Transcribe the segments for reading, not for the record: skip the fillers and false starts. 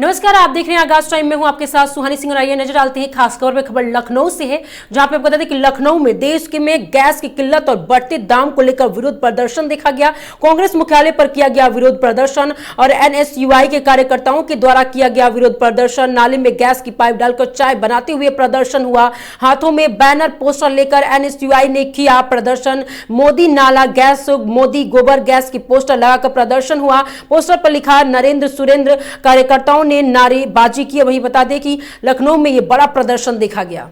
नमस्कार, आप देख रहे हैं आगाज टाइम में हूं आपके साथ सुहानी सिंह। आइए नजर डालते हैं खास खबर पे। खबर लखनऊ से है, जहां पे बता दें कि लखनऊ में देश के में गैस की किल्लत और बढ़ते दाम को लेकर विरोध प्रदर्शन देखा गया। कांग्रेस मुख्यालय पर किया गया विरोध प्रदर्शन और एनएसयूआई के कार्यकर्ताओं के द्वारा किया गया विरोध प्रदर्शन। नाले में गैस की पाइप डालकर चाय बनाते हुए प्रदर्शन हुआ। हाथों में बैनर पोस्टर लेकर एनएसयूआई ने किया प्रदर्शन। मोदी नाला गैस, मोदी गोबर गैस की पोस्टर लगाकर प्रदर्शन हुआ। पोस्टर पर लिखा नरेंद्र सुरेंद्र। कार्यकर्ताओं ने नारेबाजी की। वहीं बता दें कि लखनऊ में यह बड़ा प्रदर्शन देखा गया।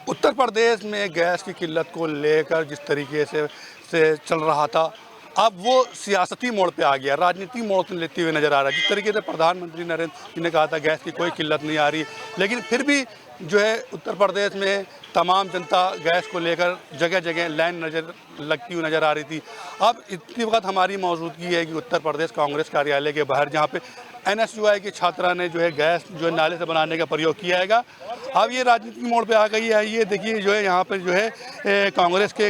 उत्तर प्रदेश में गैस की किल्लत को लेकर जिस तरीके से चल रहा था, अब वो सियासती मोड़ पे आ गया, राजनीतिक मोड़ लेते हुए नज़र आ रहा है। जिस तरीके से प्रधानमंत्री नरेंद्र मोदी ने कहा था गैस की कोई किल्लत नहीं आ रही, लेकिन फिर भी जो है उत्तर प्रदेश में तमाम जनता गैस को लेकर जगह जगह लाइन लगती हुई नज़र आ रही थी। अब इतनी वक्त हमारी मौजूदगी है कि उत्तर प्रदेश कांग्रेस कार्यालय के बाहर, जहाँ पे एनएसयूआई की छात्रा ने जो है गैस जो है नाले से बनाने का प्रयोग किया हैगा। अब ये राजनीतिक मोड़ पे आ गई है। ये देखिए जो है यहाँ पे जो है कांग्रेस के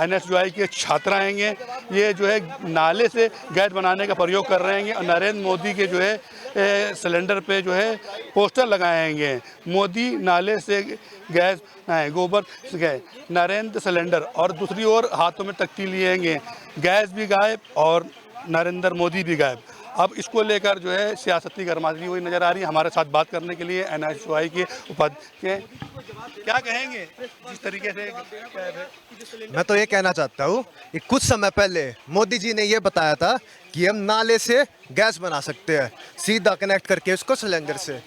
एनएसयूआई के छात्रा आएंगे, ये जो है नाले से गैस बनाने का प्रयोग कर रहे हैं और नरेंद्र मोदी के जो है सिलेंडर पे जो है पोस्टर लगाएंगे, मोदी नाले से गैस गोबर से गैस, नरेंद्र सिलेंडर, और दूसरी ओर हाथों में तख्ती लिएंगे, गैस भी गायब और नरेंद्र मोदी भी गायब। अब इसको लेकर जो है सियासती गरमागली हुई नज़र आ रही है। हमारे साथ बात करने के लिए एनएसयूआई के उपाध्यक्ष, क्या कहेंगे जिस तरीके से? मैं तो ये कहना चाहता हूँ कि कुछ समय पहले मोदी जी ने ये बताया था कि हम नाले से गैस बना सकते हैं, सीधा कनेक्ट करके उसको सिलेंडर से।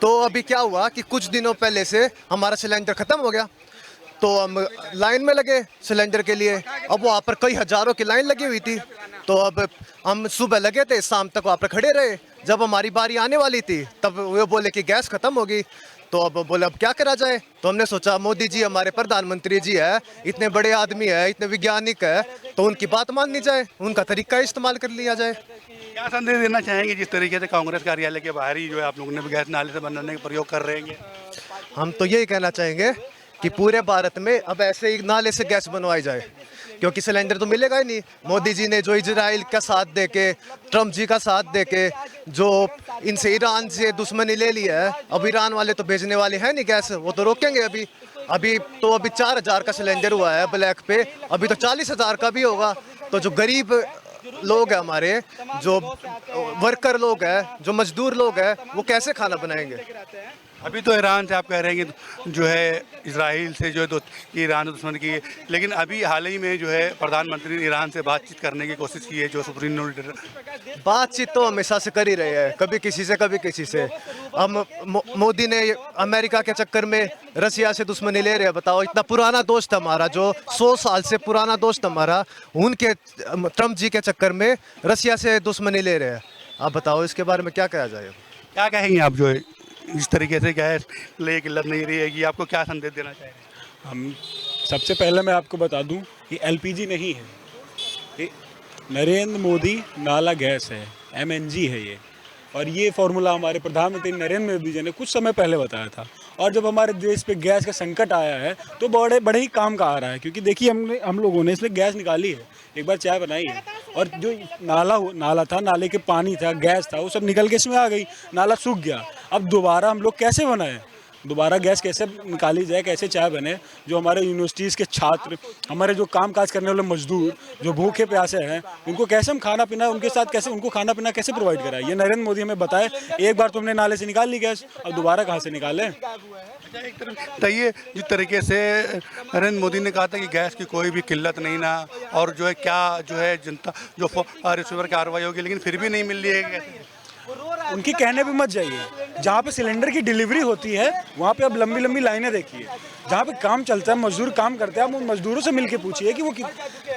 तो अभी क्या हुआ कि कुछ दिनों पहले से हमारा सिलेंडर ख़त्म हो गया, तो हम लाइन में लगे सिलेंडर के लिए। अब वहाँ पर कई हज़ारों की लाइन लगी हुई थी, तो अब हम सुबह लगे थे, शाम तक वहाँ पर खड़े रहे। जब हमारी बारी आने वाली थी तब वो बोले कि गैस ख़त्म होगी। तो अब बोले अब क्या करा जाए। तो हमने सोचा मोदी जी हमारे प्रधानमंत्री जी है, इतने बड़े आदमी है, इतने वैज्ञानिक है, तो उनकी बात माननी जाए, उनका तरीका इस्तेमाल कर लिया जाए। क्या संदेश देना चाहेंगे जिस तरीके से कांग्रेस कार्यालय के बाहर ही जो है आप लोगों ने भी गैस नाले से बनाने का प्रयोग कर रहे हैं? हम तो यही कहना चाहेंगे कि पूरे भारत में अब ऐसे ही नाले से गैस बनवाई जाए, क्योंकि सिलेंडर तो मिलेगा ही नहीं। मोदी जी ने जो इजराइल का साथ देके, ट्रम्प जी का साथ देके जो इनसे ईरान से दुश्मनी ले ली है, अब ईरान वाले तो भेजने वाले हैं नहीं गैस, वो तो रोकेंगे। अभी 4,000 का सिलेंडर हुआ है ब्लैक पे, अभी तो 40,000 का भी होगा। तो जो गरीब लोग हैं हमारे, जो वर्कर लोग हैं, जो मजदूर लोग हैं, वो कैसे खाना बनाएंगे? अभी तो ईरान से आप कह रहे हैं कि जो है इजराइल से जो है ईरान ने दुश्मन की, लेकिन अभी हाल ही में जो है प्रधानमंत्री ने ईरान से बातचीत करने की कोशिश की है, जो सुप्रीम लीडर। बातचीत तो हमेशा से कर ही रहे हैं, कभी किसी से कभी किसी से। हम मोदी ने अमेरिका के चक्कर में रसिया से दुश्मनी ले रहे हैं। बताओ, इतना पुराना दोस्त हमारा, जो 100 साल से पुराना दोस्त हमारा, उनके ट्रम्प जी के चक्कर में रसिया से दुश्मनी ले रहे हैं। आप बताओ इसके बारे में क्या कहा जाए? क्या कहेंगे आप जो है इस तरीके से गैस ले किल्लत नहीं रहेगी, आपको क्या संदेश देना चाहेंगे? हम सबसे पहले मैं आपको बता दूं कि एलपीजी नहीं है, ये नरेंद्र मोदी नाला गैस है, एमएनजी है ये। और ये फार्मूला हमारे प्रधानमंत्री नरेंद्र मोदी जी ने कुछ समय पहले बताया था। और जब हमारे देश पे गैस का संकट आया है तो बड़े ही काम का आ रहा है, क्योंकि देखिए हम लोगों ने इसमें गैस निकाली है, एक बार चाय बनाई है, और जो नाला था, नाले के पानी था, गैस था, वो सब निकल के इसमें आ गई, नाला सूख गया। अब दोबारा हम लोग कैसे बनाएं, दोबारा गैस कैसे निकाली जाए, कैसे चाय बने? जो हमारे यूनिवर्सिटीज़ के छात्र, हमारे जो काम काज करने वाले मजदूर, जो भूखे प्यासे हैं, उनको कैसे हम खाना पीना, उनके साथ कैसे उनको खाना पीना कैसे प्रोवाइड कराए? ये नरेंद्र मोदी हमें बताए। एक बार तुमने नाले से निकाल ली गैस, अब दोबारा कहाँ से निकालें? अच्छा, एक तरफ बताइए, जिस तरीके से नरेंद्र मोदी ने कहा था कि गैस की कोई भी किल्लत नहीं ना, और जो है क्या जो है जनता जो रिसीवर कार्रवाई होगी, लेकिन फिर भी नहीं मिल रही है गैस। उनके कहने पे मत जाइए। जहाँ पे सिलेंडर की डिलीवरी होती है वहाँ पे अब लंबी लंबी लाइनें देखिए। जहाँ पे काम चलता है, मजदूर काम करते हैं, आप उन मजदूरों से मिलके पूछिए कि वो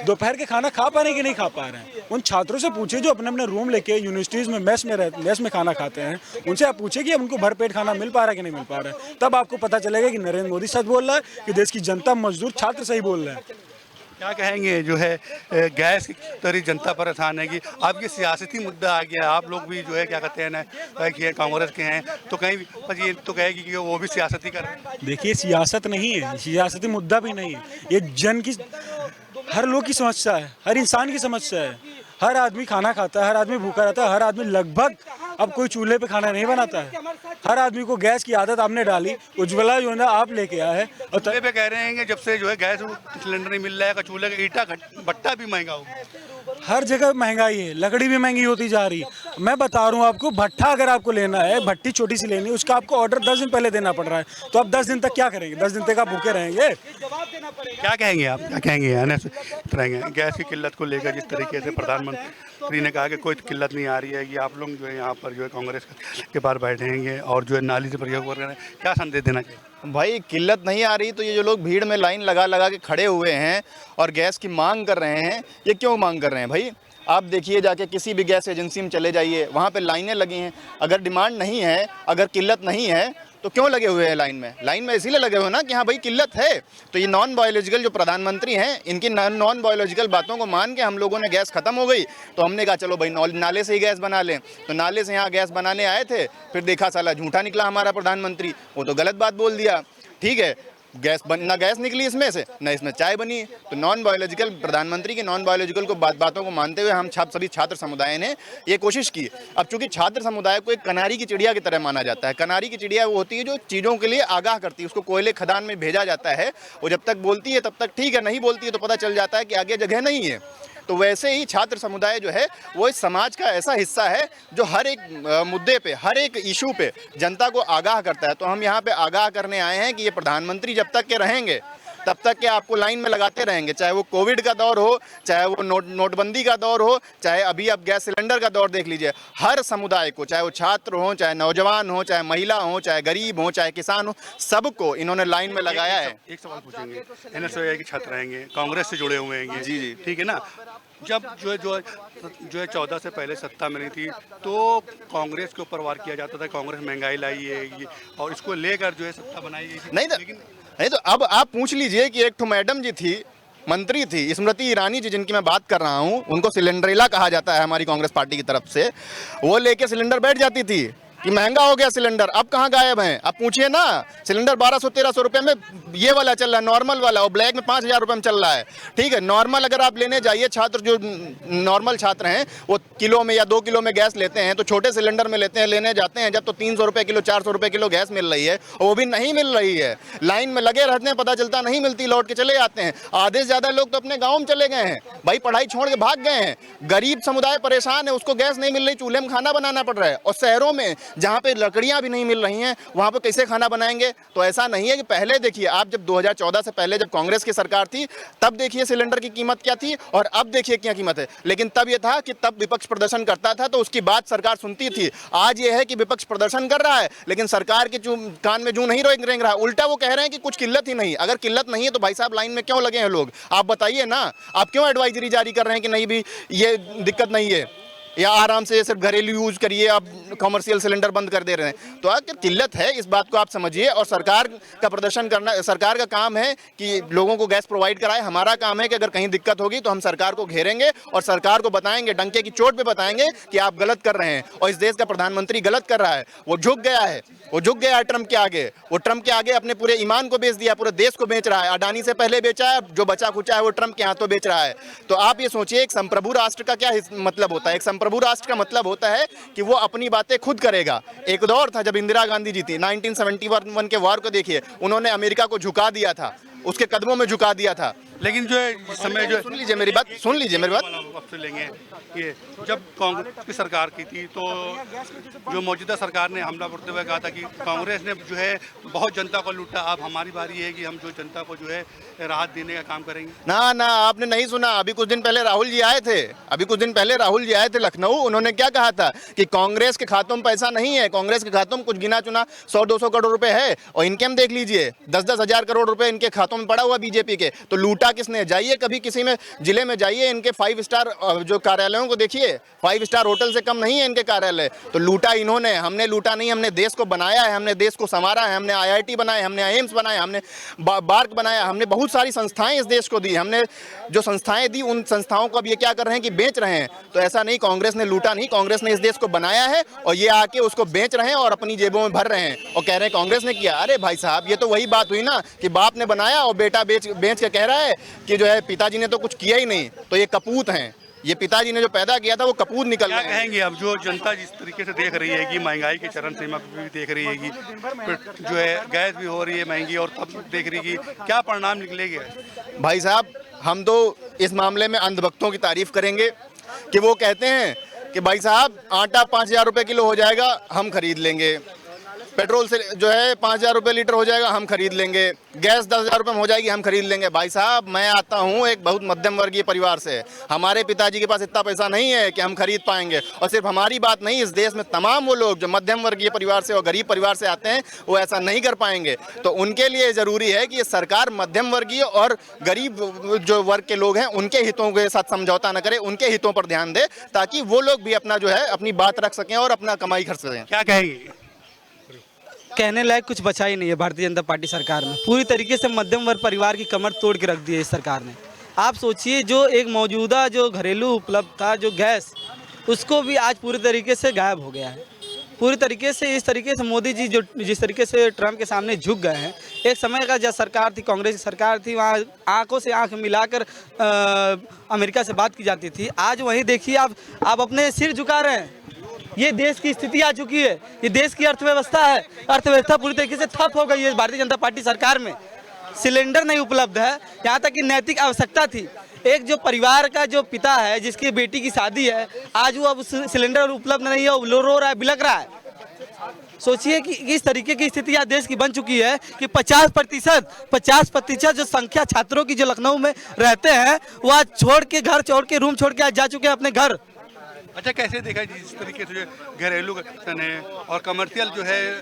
दोपहर के खाना खा पा रहे हैं कि नहीं खा पा रहे हैं। उन छात्रों से पूछिए जो अपने अपने रूम लेके यूनिवर्सिटीज़ में मेस में खाना खाते हैं, उनसे आप पूछिए कि अब उनको भरपेट खाना मिल पा रहा है कि नहीं मिल पा रहा है। तब आपको पता चलेगा कि नरेंद्र मोदी सच बोल रहा है कि देश की जनता, मजदूर, छात्र सही बोल रहे हैं। क्या कहेंगे जो है गैस की तरी जनता परेशान है कि अब ये सियासती मुद्दा आ गया, आप लोग भी जो है क्या कहते हैं ना कि कांग्रेस के हैं तो कहीं पर ये तो कहेगी कि वो भी सियासती कर रहे हैं। देखिए सियासत नहीं है, सियासती मुद्दा भी नहीं है, ये जन की, हर लोग की समस्या है, हर इंसान की समस्या है। हर आदमी खाना खाता है, हर आदमी भूखा रहता है, हर आदमी लगभग अब कोई चूल्हे पे खाना नहीं बनाता है। हर आदमी को गैस की आदत आपने डाली, उज्ज्वला योजना आप लेके आए हैं और चूल्हे पे कह रहे हैं कि जब से जो है गैस सिलेंडर नहीं मिल रहा है, चूल्हे का ईटा भट्टा भी महंगा हो गया। हर जगह महंगाई है, लकड़ी भी महंगी होती जा रही है। मैं बता रहा हूँ आपको, भट्ठा अगर आपको लेना है, भट्टी छोटी सी लेनी है, उसका आपको ऑर्डर 10 दिन पहले देना पड़ रहा है। तो आप 10 दिन तक क्या करेंगे? 10 दिन तक आप भूखे रहेंगे? क्या कहेंगे आप, क्या कहेंगे रहेंगे गैस की किल्लत को लेकर? जिस तरीके से प्रधानमंत्री ने कहा कि कोई किल्लत नहीं आ रही है, कि आप लोग जो है यहाँ पर जो है कांग्रेस के पास बैठेंगे और जो है नाली से प्रयोग कर रहे हैं, क्या संदेश देना चाहिए? भाई किल्लत नहीं आ रही तो ये जो लोग भीड़ में लाइन लगा लगा के खड़े हुए हैं और गैस की मांग कर रहे हैं, ये क्यों मांग कर रहे हैं भाई? आप देखिए, जाके किसी भी गैस एजेंसी में चले जाइए, वहाँ पे लाइनें लगी हैं। अगर डिमांड नहीं है, अगर किल्लत नहीं है तो क्यों लगे हुए हैं लाइन में? लाइन में इसीलिए लगे हुए हैं ना कि हाँ भाई किल्लत है। तो ये नॉन बायोलॉजिकल जो प्रधानमंत्री हैं, इनकी नॉन बायोलॉजिकल बातों को मान के हम लोगों ने गैस खत्म हो गई तो हमने कहा चलो भाई नाले से ही गैस बना लें। तो नाले से यहाँ गैस बनाने आए थे, फिर देखा साला झूठा निकला हमारा प्रधानमंत्री, वो तो गलत बात बोल दिया। ठीक है, ना गैस निकली इसमें से, ना इसमें चाय बनी। तो नॉन बायोलॉजिकल, प्रधानमंत्री के नॉन बायोलॉजिकल को बातों को मानते हुए हम सभी छात्र समुदाय ने ये कोशिश की। अब चूंकि छात्र समुदाय को एक कनारी की चिड़िया की तरह माना जाता है। कनारी की चिड़िया वो होती है जो चीज़ों के लिए आगाह करती है, उसको कोयले खदान में भेजा जाता है, वो जब तक बोलती है तब तक ठीक है, नहीं बोलती है तो पता चल जाता है कि आगे जगह नहीं है। तो वैसे ही छात्र समुदाय जो है वो इस समाज का ऐसा हिस्सा है जो हर एक मुद्दे पे, हर एक इशू पे जनता को आगाह करता है। तो हम यहाँ पे आगाह करने आए हैं कि ये प्रधानमंत्री जब तक के रहेंगे तब तक के आपको लाइन में लगाते रहेंगे, चाहे वो कोविड का दौर हो, चाहे वो नोटबंदी का दौर हो, चाहे अभी अब गैस सिलेंडर का दौर देख लीजिए। हर समुदाय को, चाहे वो छात्र हो, चाहे नौजवान हो, चाहे महिला हो, चाहे गरीब हो, चाहे किसान हो, सबको इन्होंने लाइन में लगाया है। एक सवाल पूछेंगे, एनएसयूआई के छात्र रहेंगे, कांग्रेस से जुड़े हुए हैं, जी जी ठीक है ना। जब जो है 14 से पहले सत्ता में नहीं थी तो कांग्रेस के ऊपर वार किया जाता था, कांग्रेस महंगाई लाई है और इसको लेकर जो है सत्ता बनाई गई थी। नहीं तो अब आप पूछ लीजिए कि एक ठो मैडम जी थी, मंत्री थी, स्मृति ईरानी जी, जिनकी मैं बात कर रहा हूँ, उनको सिलेंडरेला कहा जाता है हमारी कांग्रेस पार्टी की तरफ से। वो लेके सिलेंडर बैठ जाती थी कि महंगा हो गया सिलेंडर, अब कहाँ गायब हैं? अब पूछिए ना, सिलेंडर 1200-1300 रुपये में ये वाला चल रहा है, नॉर्मल वाला, और ब्लैक में 5000 रुपये में चल रहा है। ठीक है, नॉर्मल अगर आप लेने जाइए, छात्र जो नॉर्मल छात्र हैं वो किलो में या 2 किलो में गैस लेते हैं, तो छोटे सिलेंडर में लेते हैं, लेने जाते हैं जब, तो 300 रुपये किलो, 400 रुपये किलो गैस मिल रही है, और वो भी नहीं मिल रही है। लाइन में लगे रहते हैं, पता चलता नहीं मिलती, लौट के चले जाते हैं। आधे से ज़्यादा लोग तो अपने गाँव में चले गए हैं भाई, पढ़ाई छोड़ के भाग गए हैं। गरीब समुदाय परेशान है, उसको गैस नहीं मिल रही, चूल्हे में खाना बनाना पड़ रहा है। और शहरों में जहाँ पे लकड़ियाँ भी नहीं मिल रही हैं, वहाँ पर कैसे खाना बनाएंगे? तो ऐसा नहीं है कि पहले देखिए आप, जब 2014 से पहले जब कांग्रेस की सरकार थी तब देखिए सिलेंडर की कीमत क्या थी और अब देखिए क्या कीमत है। लेकिन तब ये था कि तब विपक्ष प्रदर्शन करता था तो उसकी बात सरकार सुनती थी। आज ये है कि विपक्ष प्रदर्शन कर रहा है लेकिन सरकार के कान में जूं नहीं रेंग रहा, उल्टा वो कह रहे हैं कि कुछ किल्लत ही नहीं। अगर किल्लत नहीं है तो भाई साहब लाइन में क्यों लगे हैं लोग? आप बताइए ना, आप क्यों एडवाइजरी जारी कर रहे हैं कि नहीं भी ये दिक्कत नहीं है, या आराम से सिर्फ घरेलू यूज करिए, आप कमर्शियल सिलेंडर बंद कर दे रहे हैं? तो अगर किल्लत है इस बात को आप समझिए, और सरकार का प्रदर्शन करना, सरकार का काम है कि लोगों को गैस प्रोवाइड कराए। हमारा काम है कि अगर कहीं दिक्कत होगी तो हम सरकार को घेरेंगे और सरकार को बताएंगे, डंके की चोट पे बताएंगे कि आप गलत कर रहे हैं और इस देश का प्रधानमंत्री गलत कर रहा है। वो झुक गया है, वो झुक गया है ट्रंप के आगे। वो ट्रंप के आगे अपने पूरे ईमान को बेच दिया, पूरे देश को बेच रहा है। अडानी से पहले बेचा है, जो बचा खुचा है वो ट्रंप के हाथों बेच रहा है। तो आप ये सोचिए, एक संप्रभु राष्ट्र का क्या मतलब होता है? एक संप्रभु राष्ट्र का मतलब होता है कि वो अपनी बातें खुद करेगा। एक दौर था जब इंदिरा गांधी जी थी, 1971 के वॉर को देखिए, उन्होंने अमेरिका को झुका दिया था, उसके कदमों में झुका दिया था। लेकिन जो है समय जो सुन लीजिए मेरी बात, सुन लीजिए मेरी बात। आपसे लेंगे, ये जब कांग्रेस की सरकार की थी तो जो मौजूदा सरकार ने हमला करते हुए कहा था कि कांग्रेस ने जो है बहुत जनता को लूटा, अब हमारी बारी है कि हम जो जनता को जो है राहत देने का काम करेंगे। ना आपने नहीं सुना, अभी कुछ दिन पहले राहुल जी आए थे, लखनऊ। उन्होंने क्या कहा था कि कांग्रेस के खातों में पैसा नहीं है, कांग्रेस के खातों में कुछ गिना चुना 100-200 करोड़ रुपए है, और इनके हम देख लीजिए 10-10 हजार करोड़ रुपए इनके खातों में पड़ा हुआ बीजेपी के। तो लूटा लूटा किसने? जाइए कभी किसी में जिले में जाइए, इनके 5 स्टार जो कार्यालयों को देखिए, 5 स्टार होटल से कम नहीं है इनके कार्यालय। तो लूटा इन्होंने, हमने लूटा नहीं, हमने देश को बनाया है, हमने देश को संवारा है, हमने IIT बनाए, हमने एम्स बनाए, हमने बार्क बनाया, हमने बहुत सारी संस्थाएं इस देश को दी। हमने जो संस्थाएं दी उन संस्थाओं को अब ये क्या कर रहे हैं कि बेच रहे हैं। तो ऐसा नहीं, कांग्रेस ने लूटा नहीं, कांग्रेस ने इस देश को बनाया है और ये आके उसको बेच रहे हैं और अपनी जेबों में भर रहे हैं और कह रहे हैं कांग्रेस ने किया। अरे भाई साहब, ये तो वही बात हुई ना कि बाप ने बनाया और बेटा बेच के कह रहा है कि जो है पिताजी ने तो कुछ किया ही नहीं। तो ये कपूत हैं, ये पिताजी ने जो पैदा किया था वो कपूत निकल क्या रहे हैं। कहेंगे अब जो जनता जिस तरीके से देख रही है कि महंगाई की चरम सीमा पे भी देख रही है कि जो है गैस भी हो रही है महंगी और तब देख रही है कि क्या परिणाम निकलेगा? भाई साहब, हम तो इस मामले में अंधभक्तों की तारीफ करेंगे कि वो कहते हैं कि भाई साहब आटा 5,000 रुपये किलो हो जाएगा, हम खरीद लेंगे। पेट्रोल से जो है 5,000 रुपये लीटर हो जाएगा, हम खरीद लेंगे। गैस 10,000 रुपये में हो जाएगी, हम खरीद लेंगे। भाई साहब, मैं आता हूँ एक बहुत मध्यम वर्गीय परिवार से। हमारे पिताजी के पास इतना पैसा नहीं है कि हम खरीद पाएंगे। और सिर्फ हमारी बात नहीं, इस देश में तमाम वो लोग जो मध्यम वर्गीय परिवार से और गरीब परिवार से आते हैं वो ऐसा नहीं कर पाएंगे। तो उनके लिए ज़रूरी है कि ये सरकार मध्यम वर्गीय और गरीब जो वर्ग के लोग हैं उनके हितों के साथ समझौता न करे, उनके हितों पर ध्यान दे, ताकि वो लोग भी अपना जो है अपनी बात रख सकें और अपना कमाई कर सकें। क्या कहेंगे? कहने लायक कुछ बचा ही नहीं है भारतीय जनता पार्टी सरकार में। पूरी तरीके से मध्यम वर्ग परिवार की कमर तोड़ के रख दी है इस सरकार ने। आप सोचिए, जो एक मौजूदा जो घरेलू उपलब्ध था जो गैस, उसको भी आज पूरी तरीके से गायब हो गया है। पूरी तरीके से इस तरीके से मोदी जी जो जिस तरीके से ट्रंप के सामने झुक गए हैं। एक समय का जब सरकार थी, कांग्रेस की सरकार थी, वहाँ आंखों से आंख मिलाकर अमेरिका से बात की जाती थी। आज वहीं देखिए आप अपने सिर झुका रहे हैं। ये देश की स्थिति आ चुकी है, ये देश की अर्थव्यवस्था है। अर्थव्यवस्था पूरी तरीके से ठप हो गई है भारतीय जनता पार्टी सरकार में। सिलेंडर नहीं उपलब्ध है, यहाँ तक कि नैतिक आवश्यकता थी। एक जो परिवार का जो पिता है जिसकी बेटी की शादी है, आज वो अब सिलेंडर उपलब्ध नहीं है, वो रो रहा है, बिलक रहा है। सोचिए कि इस तरीके की स्थिति आज देश की बन चुकी है कि 50% जो संख्या छात्रों की जो लखनऊ में रहते हैं वो आज छोड़ के घर छोड़ के रूम छोड़ के आज जा चुके हैं अपने घर। अच्छा, कैसे देखा जिस तरीके से जो घरेलू कनेक्शन है और कमर्शियल जो है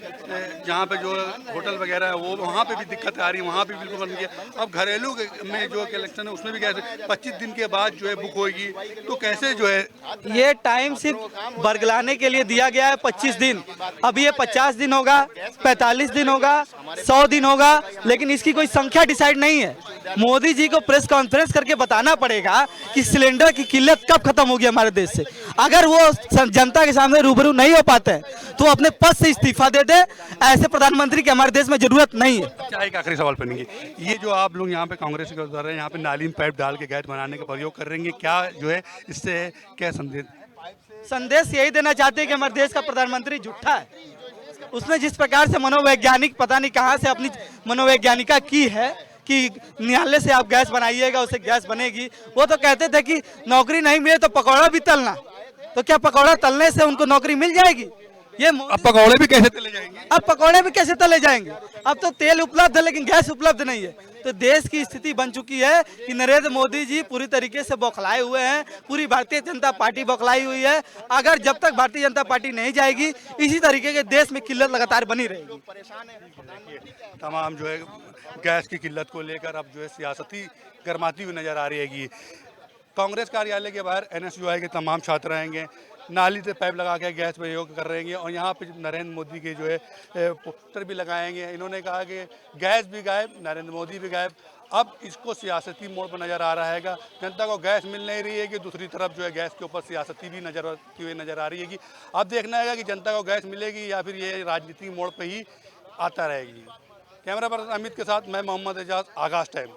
जहाँ पे जो होटल वगैरह है वो वहाँ पे भी दिक्कत आ रही है, वहाँ पे बिल्कुल बंद किया। अब घरेलू में जो कलेक्शन है उसमें भी कैसे 25 दिन के बाद जो है बुक होगी, तो कैसे जो है ये टाइम सिर्फ बरगलाने के लिए दिया गया है 25 दिन। अब ये 50 दिन होगा, 45 दिन होगा, 100 दिन होगा, लेकिन इसकी कोई संख्या डिसाइड नहीं है। मोदी जी को प्रेस कॉन्फ्रेंस करके बताना पड़ेगा कि सिलेंडर की किल्लत कब खत्म होगी हमारे देश से। अगर वो जनता के सामने रूबरू नहीं हो पाते हैं तो अपने पद से इस्तीफा दे दे। ऐसे प्रधानमंत्री की हमारे देश में जरूरत नहीं है। अच्छा, एक आखिरी सवाल करेंगे, ये जो आप लोग यहाँ पे कांग्रेस के उधर है, यहाँ पे नाली में पाइप डाल के गैस बनाने का प्रयोग कर रहे हैं, क्या जो है इससे क्या संदेश यही देना चाहते हैं कि हमारे देश का प्रधानमंत्री झूठा है। उसने जिस प्रकार से मनोवैज्ञानिक पता नहीं कहाँ से अपनी मनोवैज्ञानिका की है कि न्यायालय से आप गैस बनाइएगा उससे गैस बनेगी। वो तो कहते थे कि नौकरी नहीं मिले तो पकौड़ा भी तलना, तो क्या पकौड़ा तलने से उनको नौकरी मिल जाएगी? ये अब पकौड़े भी कैसे तले जाएंगे? अब पकौड़े भी कैसे तले जाएंगे? अब तो तेल उपलब्ध है लेकिन गैस उपलब्ध नहीं है। तो देश की स्थिति बन चुकी है कि नरेंद्र मोदी जी पूरी तरीके से बौखलाए हुए हैं, पूरी भारतीय जनता पार्टी बौखलाई हुई है। अगर जब तक भारतीय जनता पार्टी नहीं जाएगी इसी तरीके के देश में किल्लत लगातार बनी रहेगी। तमाम जो है गैस की किल्लत को लेकर अब जो है सियासती गर्माती हुई नजर आ रही है। कांग्रेस कार्यालय के बाहर NSUI के तमाम छात्र आएंगे, नाली से पाइप लगा के गैस प्रयोग कर रहे हैं और यहाँ पे नरेंद्र मोदी के जो है पोस्टर भी लगाएंगे। इन्होंने कहा कि गैस भी गायब, नरेंद्र मोदी भी गायब। अब इसको सियासती मोड़ पर नज़र आ रहा है। जनता को गैस मिल नहीं रही है कि दूसरी तरफ जो है गैस के ऊपर सियासती भी नजर आ रही है कि अब देखना है कि जनता को गैस मिलेगी या फिर ये राजनीतिक मोड़ पर ही आता रहेगी। कैमरा पर्सन अमित के साथ मैं मोहम्मद एजाज, आगाज़ टाइम।